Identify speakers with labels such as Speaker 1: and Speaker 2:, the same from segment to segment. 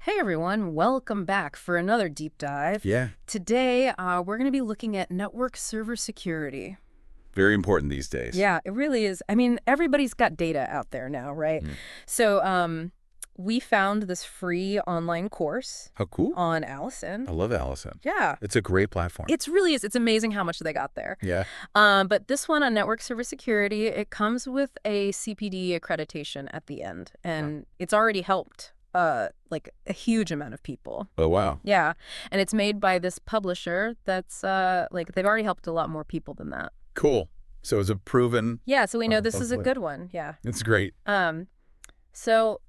Speaker 1: Hey everyone, welcome back for another deep dive.
Speaker 2: Yeah,
Speaker 1: Today, we're going to be looking at network server security.
Speaker 2: very important these days.
Speaker 1: Yeah, it really is. I mean, everybody's got data out there now, right?
Speaker 2: Mm.
Speaker 1: So, we found this free online course
Speaker 2: How cool.
Speaker 1: on
Speaker 2: I
Speaker 1: Allison.
Speaker 2: love Allison.
Speaker 1: Yeah,
Speaker 2: It's a great platform.
Speaker 1: it really is. It's amazing how much they got there.
Speaker 2: Yeah.
Speaker 1: But this one on network server security, it comes with a CPD accreditation at the end, and it's already helped like a huge amount of people.
Speaker 2: Oh, wow.
Speaker 1: Yeah, and it's made by this publisher that's like they've already helped a lot more people than that.
Speaker 2: Cool. So it's a proven.
Speaker 1: Yeah, so we know this is a
Speaker 2: hopefully.
Speaker 1: good one. Yeah.
Speaker 2: It's great.
Speaker 1: So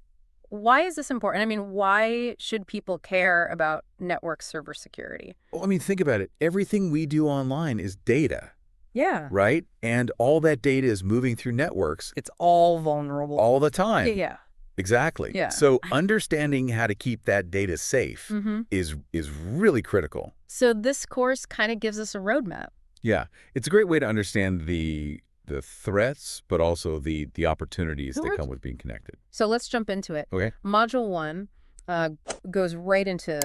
Speaker 1: why is this important? I mean, why should people care about network server security?
Speaker 2: Well, I mean, think about it. Everything we do online is data,
Speaker 1: Yeah.
Speaker 2: right? And all that data is moving through networks
Speaker 1: It's all vulnerable.
Speaker 2: all the time.
Speaker 1: Yeah.
Speaker 2: Exactly.
Speaker 1: Yeah.
Speaker 2: So understanding how to keep that data safe
Speaker 1: Mm-hmm.
Speaker 2: is really critical.
Speaker 1: So this course kind of gives us a roadmap.
Speaker 2: Yeah. It's a great way to understand the threats, but also the opportunities that come with being connected.
Speaker 1: So let's jump into it.
Speaker 2: Okay.
Speaker 1: Module 1 goes right into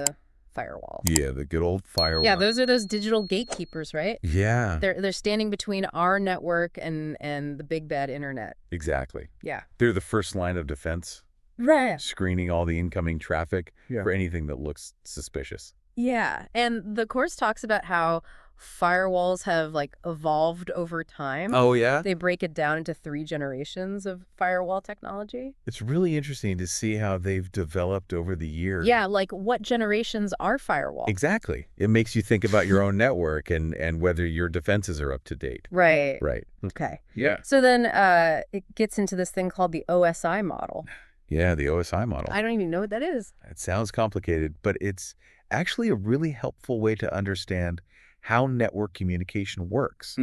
Speaker 1: firewalls.
Speaker 2: Yeah, the good old firewall.
Speaker 1: Yeah, those are those digital gatekeepers, right?
Speaker 2: Yeah,
Speaker 1: They're standing between our network and the big bad internet.
Speaker 2: exactly.
Speaker 1: Yeah.
Speaker 2: They're the first line of defense,
Speaker 1: Right.
Speaker 2: screening all the incoming traffic for anything that looks suspicious.
Speaker 1: Yeah. And the course talks about how firewalls have like evolved over time.
Speaker 2: Oh, yeah?
Speaker 1: They break it down into 3 generations of firewall technology.
Speaker 2: It's really interesting to see how they've developed over the years.
Speaker 1: Yeah, like what generations are firewalls?
Speaker 2: Exactly. It makes you think about your own network and whether your defenses are up to date.
Speaker 1: Right.
Speaker 2: Right.
Speaker 1: Okay.
Speaker 2: Yeah.
Speaker 1: So then it gets into this thing called the OSI model.
Speaker 2: Yeah, the OSI model.
Speaker 1: I don't even know what that is.
Speaker 2: It sounds complicated, but it's actually a really helpful way to understand how network communication works.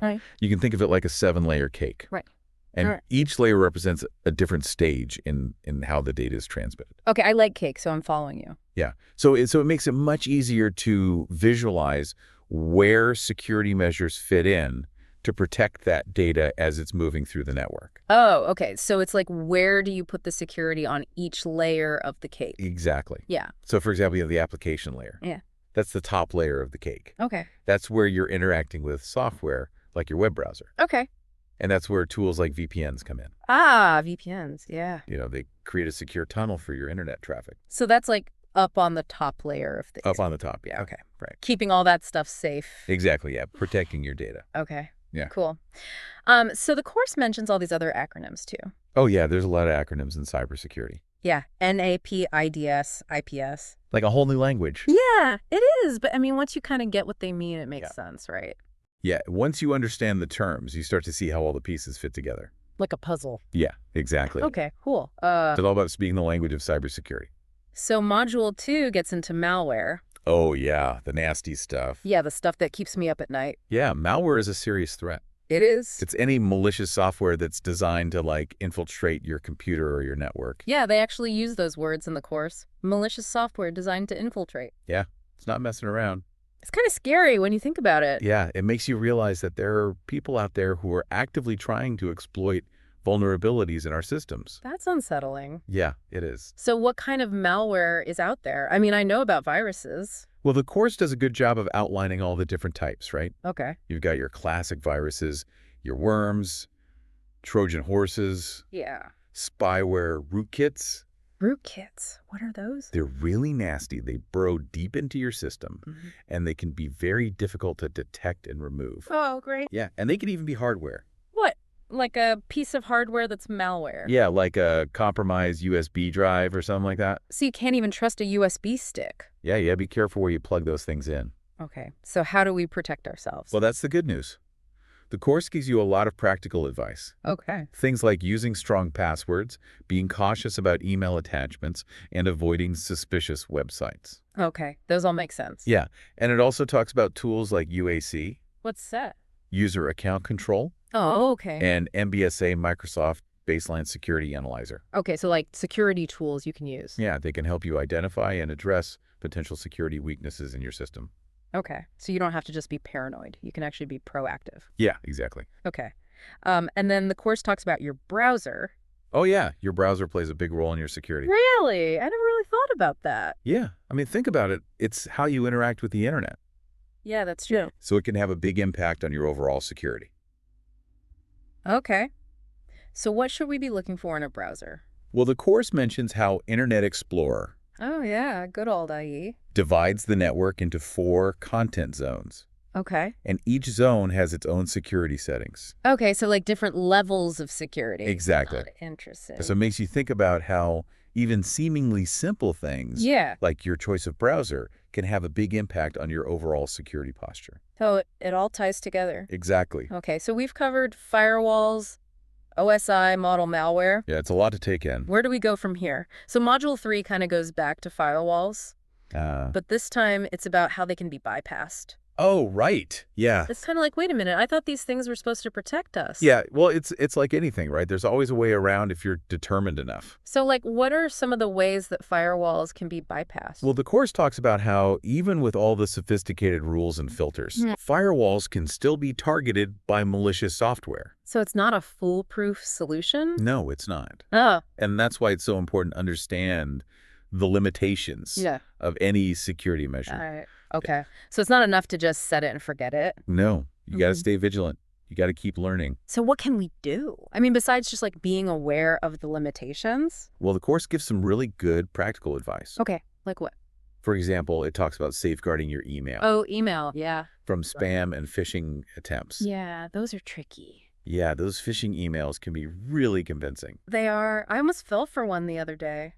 Speaker 1: Right.
Speaker 2: You can think of it like a 7-layer cake.
Speaker 1: Right.
Speaker 2: And
Speaker 1: Right.
Speaker 2: each layer represents a different stage in how the data is transmitted.
Speaker 1: Okay, I like cake, so I'm following you.
Speaker 2: Yeah. So it makes it much easier to visualize where security measures fit in to protect that data as it's moving through the network.
Speaker 1: Oh, okay. So it's like, where do you put the security on each layer of the cake?
Speaker 2: Exactly.
Speaker 1: Yeah.
Speaker 2: So for example, you have the application layer.
Speaker 1: Yeah.
Speaker 2: That's the top layer of the cake.
Speaker 1: Okay.
Speaker 2: That's where you're interacting with software like your web browser.
Speaker 1: Okay.
Speaker 2: And that's where tools like VPNs come in.
Speaker 1: Ah, VPNs. Yeah.
Speaker 2: They create a secure tunnel for your internet traffic.
Speaker 1: So that's like up on the top layer of things.
Speaker 2: Up on the top, yeah.
Speaker 1: Okay.
Speaker 2: Right.
Speaker 1: Keeping all that stuff safe.
Speaker 2: Exactly, yeah. Protecting your data.
Speaker 1: Okay.
Speaker 2: Yeah.
Speaker 1: Cool. So the course mentions all these other acronyms too.
Speaker 2: Oh, yeah, there's a lot of acronyms in cybersecurity.
Speaker 1: Yeah. NAP, IDS, IPS.
Speaker 2: Like a whole new language.
Speaker 1: Yeah, it is. But I mean, once you kind of get what they mean, it makes sense, right?
Speaker 2: Yeah, once you understand the terms, you start to see how all the pieces fit together.
Speaker 1: Like a puzzle.
Speaker 2: Yeah, exactly.
Speaker 1: Okay, cool.
Speaker 2: It's all about speaking the language of cybersecurity.
Speaker 1: So module 2 gets into malware.
Speaker 2: Oh, yeah, the nasty stuff.
Speaker 1: Yeah, the stuff that keeps me up at night.
Speaker 2: Yeah, malware is a serious threat.
Speaker 1: It is.
Speaker 2: It's any malicious software that's designed to, like, infiltrate your computer or your network.
Speaker 1: Yeah, they actually use those words in the course. Malicious software designed to infiltrate.
Speaker 2: Yeah, it's not messing around.
Speaker 1: It's kind of scary when you think about it.
Speaker 2: Yeah, it makes you realize that there are people out there who are actively trying to exploit vulnerabilities in our systems.
Speaker 1: That's unsettling.
Speaker 2: Yeah, it is.
Speaker 1: So what kind of malware is out there? I mean, I know about viruses.
Speaker 2: Well, the course does a good job of outlining all the different types, right?
Speaker 1: Okay.
Speaker 2: You've got your classic viruses, your worms, Trojan horses,
Speaker 1: Yeah.
Speaker 2: spyware rootkits.
Speaker 1: Rootkits. What are those?
Speaker 2: They're really nasty. They burrow deep into your system, and they can be very difficult to detect and remove.
Speaker 1: Oh, great.
Speaker 2: Yeah, and they can even be hardware.
Speaker 1: What? Like a piece of hardware that's malware?
Speaker 2: Yeah, like a compromised USB drive or something like that.
Speaker 1: So you can't even trust a USB stick.
Speaker 2: Yeah, be careful where you plug those things in.
Speaker 1: Okay. So how do we protect ourselves?
Speaker 2: Well, that's the good news. The course gives you a lot of practical advice.
Speaker 1: Okay.
Speaker 2: Things like using strong passwords, being cautious about email attachments, and avoiding suspicious websites.
Speaker 1: Okay. Those all make sense.
Speaker 2: Yeah, and it also talks about tools like UAC,
Speaker 1: What's that?
Speaker 2: User Account Control,
Speaker 1: Oh, okay.
Speaker 2: and MBSA Microsoft Baseline Security Analyzer.
Speaker 1: Okay, so like security tools you can use.
Speaker 2: Yeah, they can help you identify and address potential security weaknesses in your system.
Speaker 1: Okay. So you don't have to just be paranoid. You can actually be proactive.
Speaker 2: Yeah, exactly.
Speaker 1: Okay. And then the course talks about your browser.
Speaker 2: Oh, yeah. Your browser plays a big role in your security.
Speaker 1: Really? I never really thought about that.
Speaker 2: Yeah. I mean, think about it. It's how you interact with the internet.
Speaker 1: Yeah, that's true.
Speaker 2: So it can have a big impact on your overall security.
Speaker 1: Okay. So what should we be looking for in a browser?
Speaker 2: Well, the course mentions how Internet Explorer
Speaker 1: Oh, yeah, good old IE.
Speaker 2: divides the network into 4 content zones,
Speaker 1: Okay.
Speaker 2: and each zone has its own security settings.
Speaker 1: Okay, so like different levels of security.
Speaker 2: Exactly.
Speaker 1: Interesting.
Speaker 2: So it makes you think about how even seemingly simple things,
Speaker 1: Yeah.
Speaker 2: like your choice of browser, can have a big impact on your overall security posture.
Speaker 1: So it all ties together.
Speaker 2: Exactly.
Speaker 1: Okay, so we've covered firewalls, OSI, model malware.
Speaker 2: Yeah, it's a lot to take in.
Speaker 1: Where do we go from here? So module 3 kind of goes back to firewalls, but this time it's about how they can be bypassed.
Speaker 2: Oh, right. Yeah.
Speaker 1: It's kind of like, wait a minute, I thought these things were supposed to protect us.
Speaker 2: Yeah, well, it's like anything, right? There's always a way around if you're determined enough.
Speaker 1: So like, what are some of the ways that firewalls can be bypassed?
Speaker 2: Well, the course talks about how even with all the sophisticated rules and filters, firewalls can still be targeted by malicious software.
Speaker 1: So it's not a foolproof solution?
Speaker 2: No, it's not.
Speaker 1: Oh,
Speaker 2: And that's why it's so important to understand the limitations
Speaker 1: yeah.
Speaker 2: of any security measure.
Speaker 1: All right. Okay. So it's not enough to just set it and forget it.
Speaker 2: No, you got to
Speaker 1: Mhm.
Speaker 2: stay vigilant. You got to keep learning.
Speaker 1: So what can we do? I mean, besides just like being aware of the limitations?
Speaker 2: Well, the course gives some really good practical advice.
Speaker 1: Okay. Like what?
Speaker 2: For example, it talks about safeguarding your email
Speaker 1: Oh, email. Yeah.
Speaker 2: from spam and phishing attempts.
Speaker 1: Yeah, those are tricky.
Speaker 2: Yeah, those phishing emails can be really convincing.
Speaker 1: They are. I almost fell for one the other day.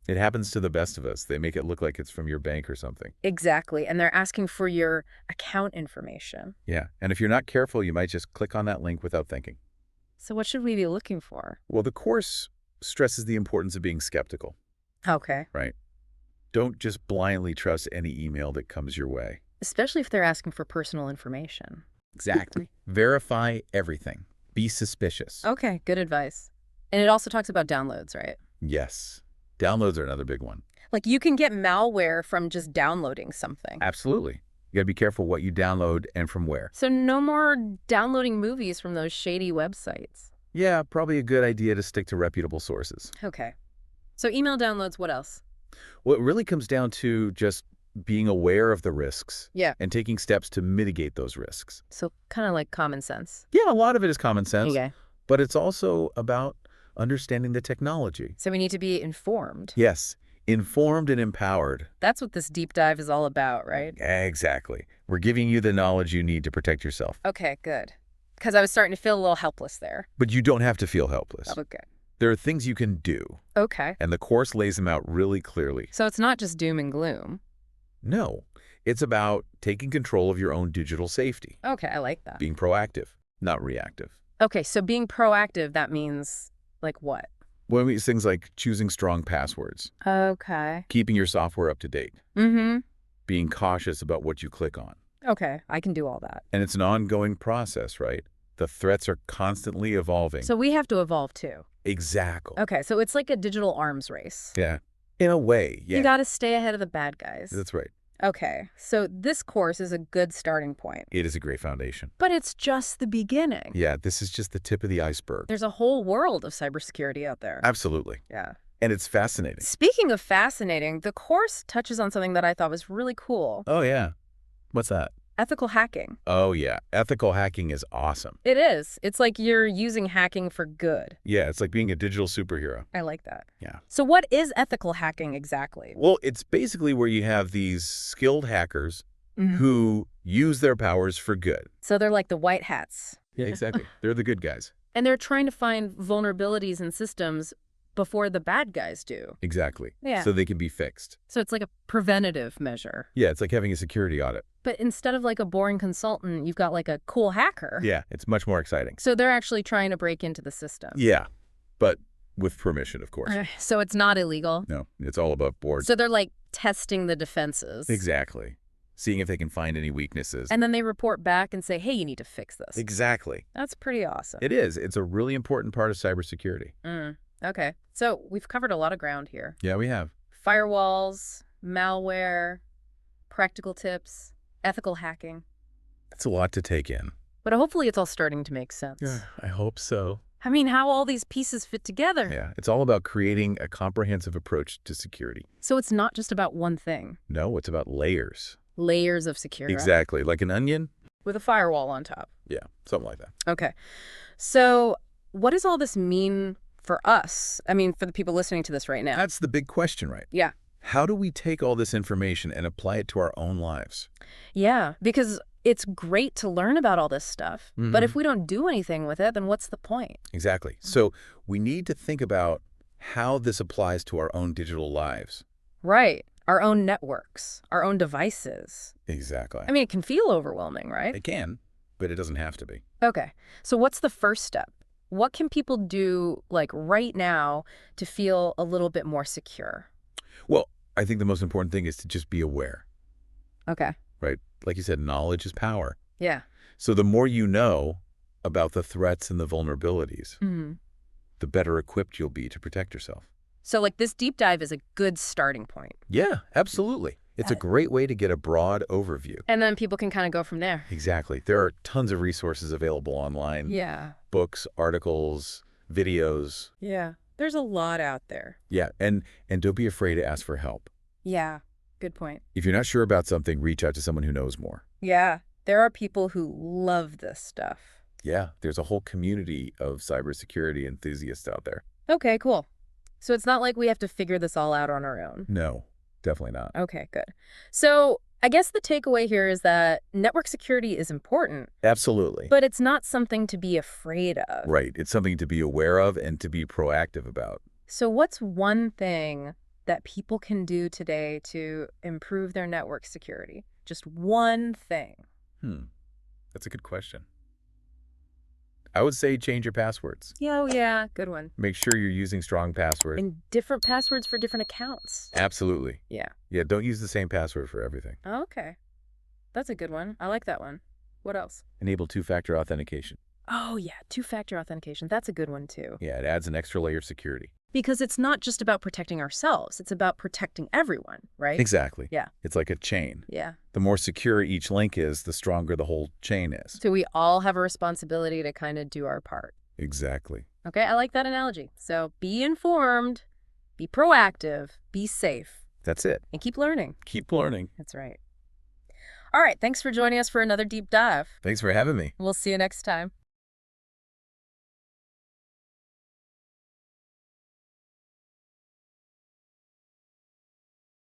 Speaker 2: It happens to the best of us. They make it look like it's from your bank or something.
Speaker 1: Exactly. And they're asking for your account information.
Speaker 2: Yeah, and if you're not careful, you might just click on that link without thinking.
Speaker 1: So what should we be looking for?
Speaker 2: Well, the course stresses the importance of being skeptical,
Speaker 1: Okay.
Speaker 2: right? Don't just blindly trust any email that comes your way.
Speaker 1: Especially if they're asking for personal information.
Speaker 2: Exactly. Verify everything. Be suspicious.
Speaker 1: Okay, good advice. And it also talks about downloads, right?
Speaker 2: Yes. Downloads are another big one.
Speaker 1: Like you can get malware from just downloading something.
Speaker 2: Absolutely. You got to be careful what you download and from where.
Speaker 1: So no more downloading movies from those shady websites.
Speaker 2: Yeah, probably a good idea to stick to reputable sources.
Speaker 1: Okay. So email downloads, what else?
Speaker 2: Well, it really comes down to just being aware of the risks.
Speaker 1: Yeah.
Speaker 2: And taking steps to mitigate those risks.
Speaker 1: So kind of like common sense.
Speaker 2: Yeah, a lot of it is common sense,
Speaker 1: Okay.
Speaker 2: but it's also about understanding the technology.
Speaker 1: So we need to be informed.
Speaker 2: Yes, informed and empowered.
Speaker 1: That's what this deep dive is all about, right?
Speaker 2: Exactly. We're giving you the knowledge you need to protect yourself.
Speaker 1: Okay, good. Because I was starting to feel a little helpless there.
Speaker 2: But you don't have to feel helpless.
Speaker 1: Okay.
Speaker 2: There are things you can do,
Speaker 1: Okay.
Speaker 2: and the course lays them out really clearly.
Speaker 1: So it's not just doom and gloom.
Speaker 2: No, it's about taking control of your own digital safety,
Speaker 1: Okay, I like that.
Speaker 2: being proactive, not reactive.
Speaker 1: Okay, so being proactive, that means like what?
Speaker 2: Well, it means things like choosing strong passwords,
Speaker 1: Okay.
Speaker 2: keeping your software up to date,
Speaker 1: Mm-hmm.
Speaker 2: being cautious about what you click on.
Speaker 1: Okay, I can do all that.
Speaker 2: And it's an ongoing process, right? The threats are constantly evolving.
Speaker 1: So we have to evolve too.
Speaker 2: Exactly.
Speaker 1: Okay, so it's like a digital arms race.
Speaker 2: Yeah. In a way, yeah.
Speaker 1: You got to stay ahead of the bad guys.
Speaker 2: That's right.
Speaker 1: Okay, so this course is a good starting point.
Speaker 2: It is a great foundation.
Speaker 1: But it's just the beginning.
Speaker 2: Yeah, this is just the tip of the iceberg.
Speaker 1: There's a whole world of cybersecurity out there.
Speaker 2: Absolutely.
Speaker 1: Yeah.
Speaker 2: And it's fascinating.
Speaker 1: Speaking of fascinating, the course touches on something that I thought was really cool.
Speaker 2: Oh, yeah. What's that?
Speaker 1: Ethical hacking.
Speaker 2: Oh, yeah. Ethical hacking is awesome.
Speaker 1: It is. It's like you're using hacking for good.
Speaker 2: Yeah, it's like being a digital superhero.
Speaker 1: I like that.
Speaker 2: Yeah.
Speaker 1: So what is ethical hacking exactly?
Speaker 2: Well, it's basically where you have these skilled hackers who use their powers for good.
Speaker 1: So they're like the white hats.
Speaker 2: Yeah, exactly. They're the good guys.
Speaker 1: And they're trying to find vulnerabilities in systems before the bad guys do.
Speaker 2: Exactly.
Speaker 1: Yeah.
Speaker 2: So they can be fixed.
Speaker 1: So it's like a preventative measure.
Speaker 2: Yeah, it's like having a security audit.
Speaker 1: But instead of like a boring consultant, you've got like a cool hacker.
Speaker 2: Yeah, it's much more exciting.
Speaker 1: So they're actually trying to break into the system.
Speaker 2: Yeah, but with permission, of course.
Speaker 1: So it's not illegal.
Speaker 2: No, it's all above board.
Speaker 1: So they're like testing the defenses.
Speaker 2: Exactly. Seeing if they can find any weaknesses.
Speaker 1: And then they report back and say, hey, you need to fix this.
Speaker 2: Exactly.
Speaker 1: That's pretty awesome.
Speaker 2: It is. It's a really important part of cybersecurity.
Speaker 1: Okay. So we've covered a lot of ground here.
Speaker 2: Yeah, we have.
Speaker 1: Firewalls, malware, practical tips, ethical hacking.
Speaker 2: It's a lot to take in.
Speaker 1: But hopefully it's all starting to make sense.
Speaker 2: Yeah, I hope so.
Speaker 1: I mean, how all these pieces fit together.
Speaker 2: Yeah, it's all about creating a comprehensive approach to security.
Speaker 1: So it's not just about one thing.
Speaker 2: No, it's about layers.
Speaker 1: Layers of security.
Speaker 2: Exactly. Like an onion?
Speaker 1: With a firewall on top.
Speaker 2: Yeah, something like that.
Speaker 1: Okay. So what does all this mean for us? I mean, for the people listening to this right now.
Speaker 2: That's the big question, right?
Speaker 1: Yeah.
Speaker 2: How do we take all this information and apply it to our own lives?
Speaker 1: Yeah, because it's great to learn about all this stuff. But if we don't do anything with it, then what's the point?
Speaker 2: Exactly. So we need to think about how this applies to our own digital lives.
Speaker 1: Right. Our own networks, our own devices.
Speaker 2: Exactly.
Speaker 1: I mean, it can feel overwhelming, right?
Speaker 2: It can, but it doesn't have to be.
Speaker 1: Okay. So what's the first step? What can people do, like, right now to feel a little bit more secure?
Speaker 2: Well, I think the most important thing is to just be aware,
Speaker 1: Okay.
Speaker 2: right? Like you said, knowledge is power.
Speaker 1: Yeah.
Speaker 2: So the more you know about the threats and the vulnerabilities,
Speaker 1: Mm-hmm.
Speaker 2: the better equipped you'll be to protect yourself.
Speaker 1: So, like, this deep dive is a good starting point.
Speaker 2: Yeah, absolutely. It's a great way to get a broad overview.
Speaker 1: And then people can kind of go from there.
Speaker 2: Exactly. There are tons of resources available online.
Speaker 1: Yeah.
Speaker 2: Books, articles, videos.
Speaker 1: Yeah. There's a lot out there.
Speaker 2: Yeah, and don't be afraid to ask for help.
Speaker 1: Yeah. Good point.
Speaker 2: If you're not sure about something, reach out to someone who knows more.
Speaker 1: Yeah. There are people who love this stuff.
Speaker 2: Yeah, there's a whole community of cybersecurity enthusiasts out there.
Speaker 1: Okay, cool. So it's not like we have to figure this all out on our own.
Speaker 2: No, definitely not.
Speaker 1: Okay, good. So I guess the takeaway here is that network security is important,
Speaker 2: Absolutely.
Speaker 1: but it's not something to be afraid of.
Speaker 2: Right. It's something to be aware of and to be proactive about.
Speaker 1: So what's one thing that people can do today to improve their network security? Just one thing.
Speaker 2: That's a good question. I would say change your passwords.
Speaker 1: Yeah, oh yeah, good one.
Speaker 2: Make sure you're using strong passwords.
Speaker 1: And different passwords for different accounts.
Speaker 2: Absolutely.
Speaker 1: Yeah.
Speaker 2: Yeah, don't use the same password for everything.
Speaker 1: Okay. That's a good one. I like that one. What else?
Speaker 2: Enable two-factor authentication.
Speaker 1: Oh yeah, two-factor authentication. That's a good one too.
Speaker 2: Yeah, it adds an extra layer of security.
Speaker 1: Because it's not just about protecting ourselves. It's about protecting everyone, right?
Speaker 2: Exactly.
Speaker 1: Yeah.
Speaker 2: It's like a chain.
Speaker 1: Yeah.
Speaker 2: The more secure each link is, the stronger the whole chain is.
Speaker 1: So we all have a responsibility to kind of do our part.
Speaker 2: Exactly.
Speaker 1: Okay, I like that analogy. So be informed, be proactive, be safe,
Speaker 2: That's it.
Speaker 1: and keep learning.
Speaker 2: Keep learning.
Speaker 1: That's right. All right, thanks for joining us for another deep dive.
Speaker 2: Thanks for having me.
Speaker 1: We'll see you next time.